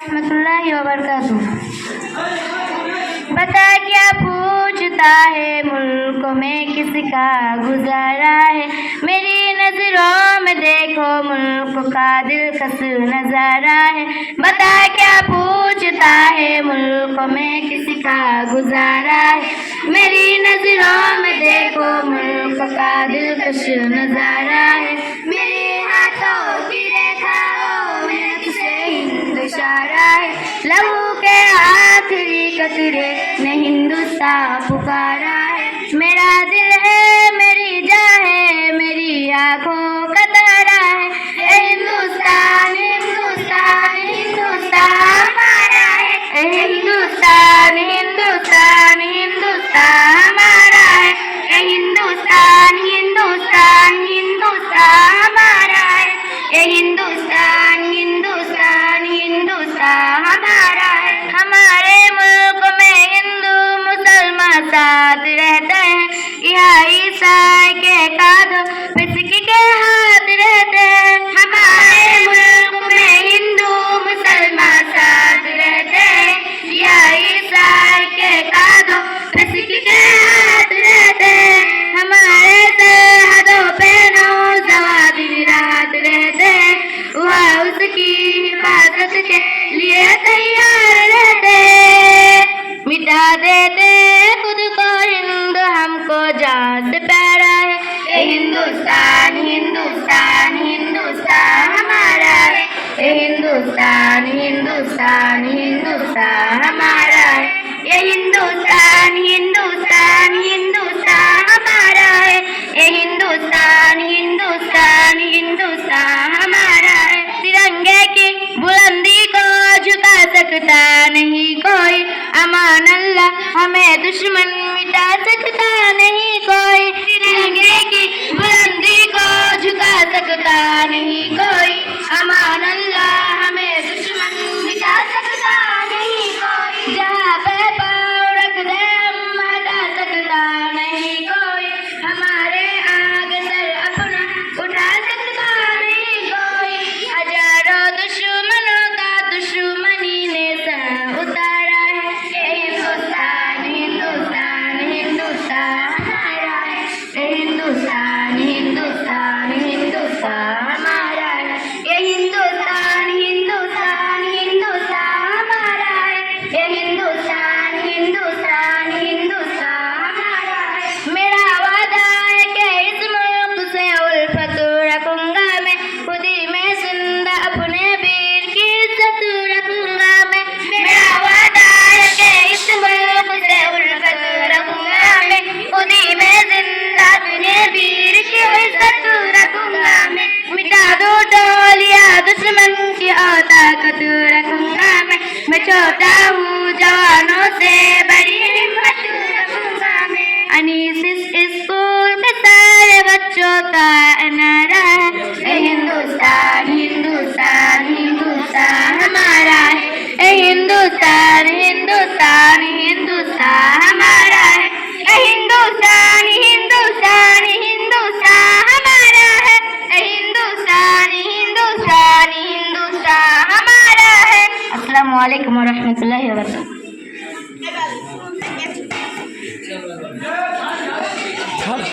रहमतुल्लाहि व बरकातुहू। बता क्या पूछता है, मुल्कों में किसका गुजारा है। मेरी नजरों में देखो मुल्क का दिलकश नजारा है। बता क्या पूछता है, मुल्कों में किसका गुजारा है। मेरी नजरों में देखो मुल्क का दिलकश नजारा है। मेरे हाथों की रेखाओं में तुझसे इशारा है। लहू के आखिरी कतरे ने हिंदुस्तान पुकारा है। मेरा दिल है, मेरी जान है, मेरी आंखों का तारा है। ए हिंदुस्तान हिंदुस्तान हिंदुस्तान हमारा है। ए हिंदुस्तान हिंदुस्तान हिंदुस्तान हमारा है। ए हिंदुस्तान हिंदुस्तान हिंदुस्तान हमारा है। ए हिंदुस्तान हिंदुस्तान हिंदुस्तान हमारा है। हमारे मुल्क में हिंदू मुसलमान साथ रहते हैं। यहाँ ईसाई के कांधों पे सिख के हाथ रहते हैं। हमारे मुल्क में हिंदू मुसलमान साथ रहते हैं। यहाँ ईसाई के कांधों पे सिख के हाथ रहते हैं। हमारे सरहदों पे नौजवान दिन रात रहते हैं। वह उसकी हिफाजत के लिए तैयार रहते। मिटा देते खुद को हिंदू, हमको जान से प्यारा है। ए हिंदुस्तान हिंदुस्तान हिंदुस्तान हमारा है। ए हिंदुस्तान हिंदुस्तान हिंदुस्तान हमारा है। ये हिंदुस्तान हिंदुस्तान हिंदुस्तान हमारा है। ये हिंदुस्तान हिंदुस्तान हिंदुस्तान हमारा है। तिरंगे की बुलंदी को झुका सकता नहीं कोई। अमान अल्लाह हमें दुश्मन मिटा सकता नहीं कोई। तिरंगे की बुलंदी को झुका सकता नहीं कोई। अमान अल्लाह हमें दुश्मन मिटा सकता नहीं कोई। जहाँ पे पाँव रख दे हम हटा सकता नहीं कोई। हमारे आगे सर अपना उठा सकता नहीं कोई। हजारों दुश्मनों का दुश्मनी ने सर उतारा है। ए हिंदुस्तान हिंदुस्तान हिंदुस्तान हमारा है। ए हिंदुस्तान हिंदुस्तान हिंदुस्तान हमारा है। ये हिंदुस्तान हिंदुस्तान हिंदुस्तान हमारा है। ये हिंदुस्तान हिंदुस्तान हिंदुस्तान हमारा है। मेरा वादा है कि इस मुल्क से उल्फत रखूंगा मैं। खुदी में जिंदा अपने वीर की इज्जत रखूंगा मैं। मेरा वादा है कि इस मुल्क से उल्फत रखूंगा मैं। खुदी में जिंदा अपने वीर की इज्जत रखूंगा मैं। मिटा दो टोलिया दुश्मन की और ताकत रखूंगा मैं। मैं छोटा हूँ जवानों से बड़ी हिम्मत रखूंगा मैं। अनीस स्कूल के सारे बच्चों का नारा है। ए हिंदुस्तान हिंदुस्तान हिंदुस्तान हमारा है। ए हिंदुस्तान हिंदुस्तान हिंदुस्तान हमारा है। ए हिंदुस्तान हिंदुस्तान हिंदुस्तान हमारा है। ए हिंदुस्तान हिंदुस्तान हिंदुस्तान हमारा है। अस्सलामु अलैकुम व रहमतुल्लाहि व बरकातुहू।